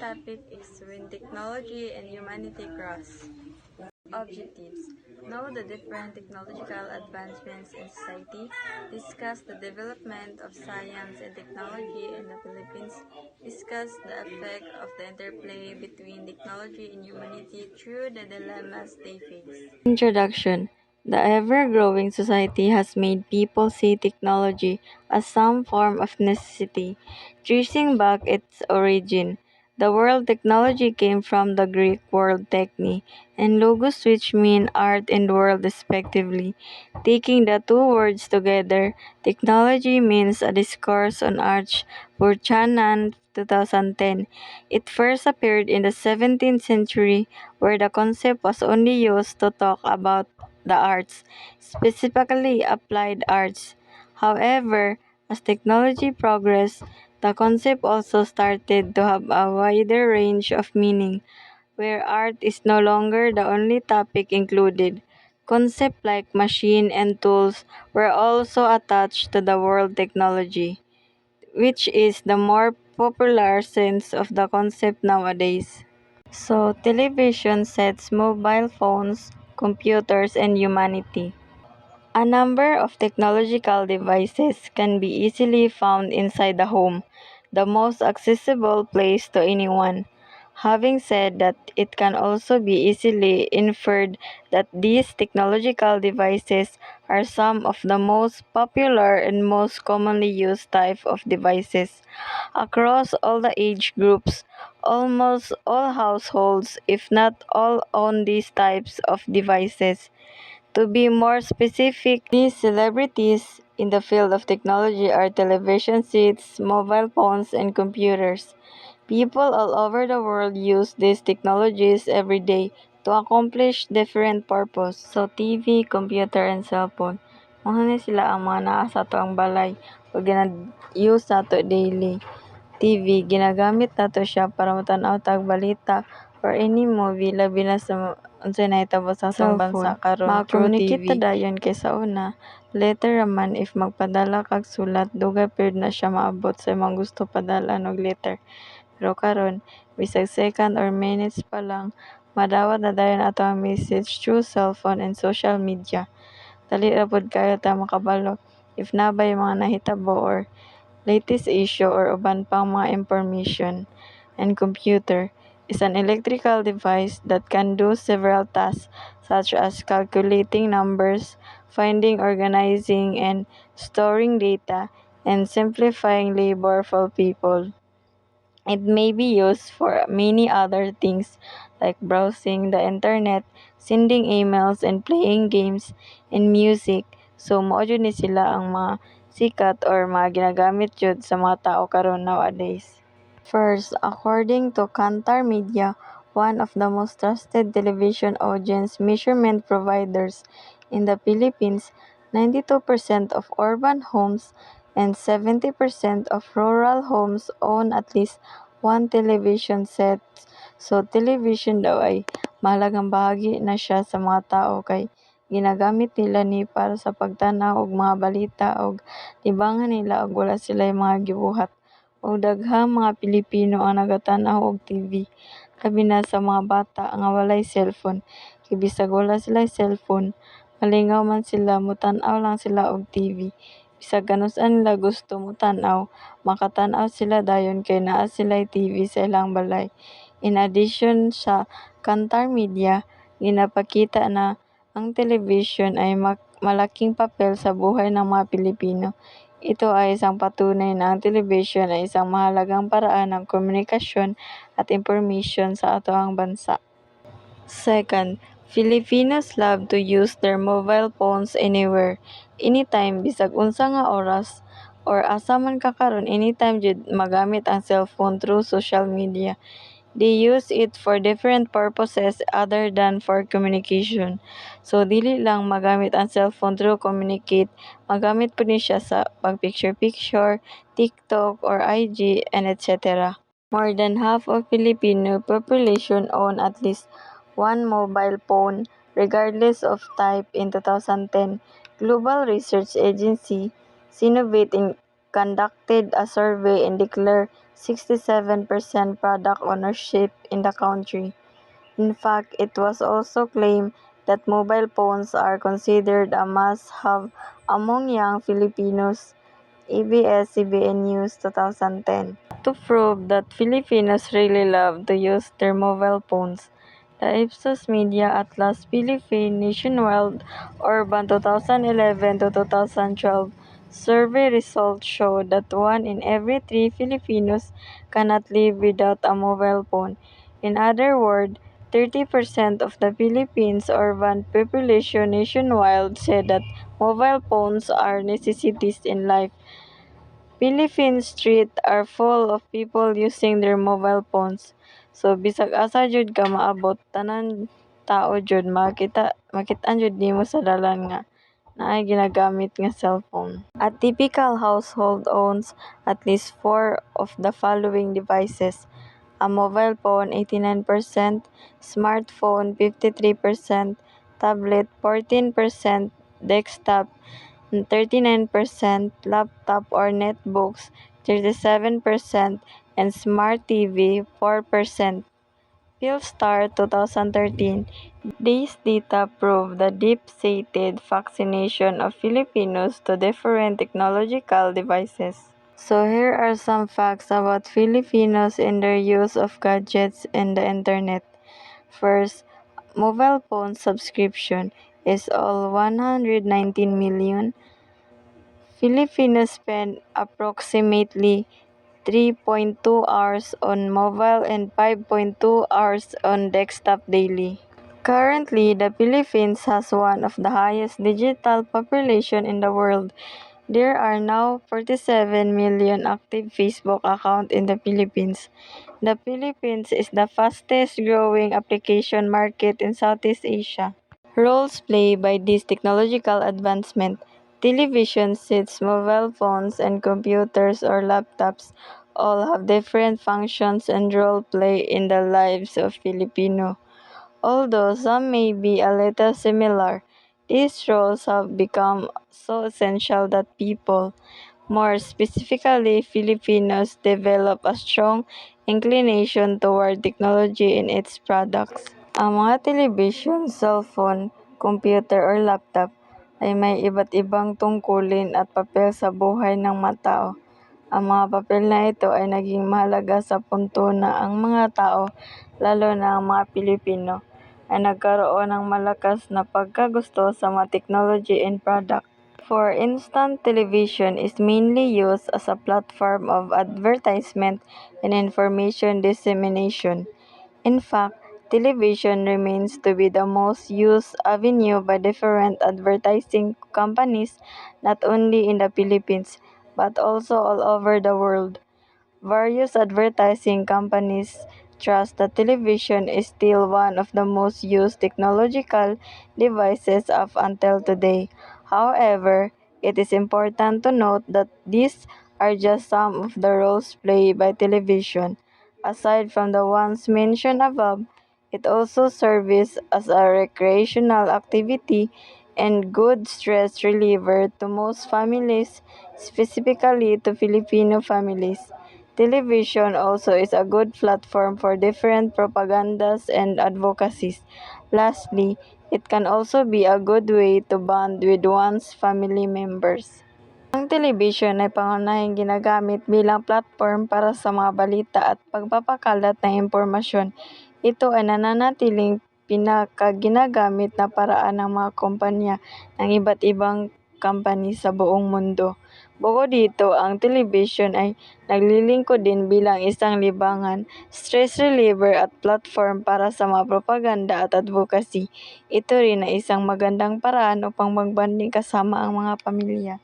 topic is when technology and humanity cross. Objectives: know the different technological advancements in society, discuss the development of science and technology in the Philippines, discuss the effect of the interplay between technology and humanity through the dilemmas they face. Introduction: the ever-growing society has made people see technology as some form of necessity, tracing back its origin. The word technology came from the Greek word techne and logos, which mean art and world respectively. Taking the two words together, technology means a discourse on arts Burchanan 2010. It first appeared in the 17th century, where the concept was only used to talk about the arts, specifically applied arts. However, as technology progressed, the concept also started to have a wider range of meaning, where art is no longer the only topic included. Concepts like machine and tools were also attached to the word technology, which is the more popular sense of the concept nowadays. So, television sets mobile phones, computers, and humanity. A number of technological devices can be easily found inside the home, the most accessible place to anyone. Having said that, it can also be easily inferred that these technological devices are some of the most popular and most commonly used type of devices. Across all the age groups, almost all households, if not all, own these types of devices. To be more specific, these celebrities in the field of technology are television sets, mobile phones, and computers. People all over the world use these technologies every day to accomplish different purposes. So TV, computer, and cellphone. Mga ni sila ang mga naa sa ato ang balay o ginag-use nato daily. TV, ginagamit nato siya para matanaw tag balita or any movie labi na sa unsay nahitabo sa atong bansa karon through TV. Maka-communicate ta dayon kaysa una. Later raman if magpadala kag sulat, dugay period na siya maabot sa imong gusto padala og letter. Pero karon, bisag second or minutes pa lang, madawat na dayon ato ang message through cellphone and social media. Dali ra pud kayo ta makabalo if nabay mga nahitabo or latest issue or uban pang mga information. And computer is an electrical device that can do several tasks such as calculating numbers, finding, organizing, and storing data, and simplifying labor for people. It may be used for many other things like browsing the internet, sending emails, and playing games and music. So, mao jud ni sila ang mga sikat or mga ginagamit jud sa mga tao karon nowadays. First, according to Kantar Media, one of the most trusted television audience measurement providers in the Philippines, 92% of urban homes and 70% of rural homes own at least one television set. So, television daw ay mahalagang bahagi na siya sa mga tao kay ginagamit nila ni para sa pagtanaw og mga balita og libangan nila og wala sila mga gibuhat. Og daghang mga Pilipino ang nagatanaw og TV, labi na sa mga bata nga walay cellphone. Kay bisag wala sila cellphone, malingaw man sila, mutan-aw lang sila og TV. Bisag kanus-an nila gusto motanaw, makatan-aw sila dayon kay naa sila'y TV sa ilang balay. In addition sa Kantar Media, ginapakita na ang television ay malaking papel sa buhay ng mga Pilipino. Ito ay isang patunay na ang television ay isang mahalagang paraan ng komunikasyon at impormasyon sa atoang bansa. Second, Filipinos love to use their mobile phones anywhere, anytime, bisag unsa nga oras, or asa man ka karon anytime jud magamit ang cellphone through social media. They use it for different purposes other than for communication. So, dili lang magamit ang cellphone through communicate, magamit po ni siya sa pag-picture-picture, TikTok, or IG, and etc. More than half of Filipino population own at least one mobile phone, regardless of type in 2010. Global Research Agency, Sinovate conducted a survey and declared 67% product ownership in the country. In fact, it was also claimed that mobile phones are considered a must-have among young Filipinos. ABS-CBN News 2010. To prove that Filipinos really love to use their mobile phones, the Ipsos Media Atlas Philippine Nationwide Urban 2011 to 2012 survey results show that 1 in every 3 Filipinos cannot live without a mobile phone. In other words, 30% of the Philippines' urban population nationwide said that mobile phones are necessities in life. Philippine streets are full of people using their mobile phones. So bisag asa jud ka maabot, tanan tao jud makitaan jud nimo sa dalan nga naay ginagamit nga cellphone. A typical household owns at least 4 of the following devices: a mobile phone 89%, smartphone 53%, tablet 14%, desktop 39%, laptop or netbooks 37%, and smart TV 4%. Philstar 2013. These data prove the deep-seated fascination of Filipinos to different technological devices. So here are some facts about Filipinos and their use of gadgets and the internet. First, mobile phone subscription is all 119 million. Filipinos spend approximately 3.2 hours on mobile and 5.2 hours on desktop daily. Currently, the Philippines has one of the highest digital population in the world. There are now 47 million active Facebook accounts in the Philippines. The Philippines is the fastest growing application market in Southeast Asia. Roles played by this technological advancement: television sets, mobile phones, and computers or laptops all have different functions and role play in the lives of Filipino. Although some may be a little similar, these roles have become so essential that people, more specifically Filipinos, develop a strong inclination toward technology in its products. Ang mga television, cellphone, computer or laptop ay may iba't ibang tungkulin at papel sa buhay ng mga tao. Ang mga papel na ito ay naging mahalaga sa punto na ang mga tao, lalo na ang mga Pilipino, ay nagkaroon ng malakas na pagkagusto sa mga technology and product. For instance, television is mainly used as a platform of advertisement and information dissemination. In fact, television remains to be the most used avenue by different advertising companies not only in the Philippines but also all over the world. Various advertising companies trust that television is still one of the most used technological devices up until today. However, it is important to note that these are just some of the roles played by television. Aside from the ones mentioned above, it also serves as a recreational activity and good stress reliever to most families, specifically to Filipino families. Television also is a good platform for different propagandas and advocacies. Lastly, it can also be a good way to bond with one's family members. Ang television ay pangunahing ginagamit bilang platform para sa mga balita at pagpapakalat ng impormasyon. Ito ay nananatiling pinakaginagamit na paraan ng mga kumpanya ng iba't ibang company sa buong mundo. Bukod dito, ang television ay naglilingkod din bilang isang libangan, stress reliever at platform para sa mga propaganda at advocacy. Ito rin ay isang magandang paraan upang magbanding kasama ang mga pamilya.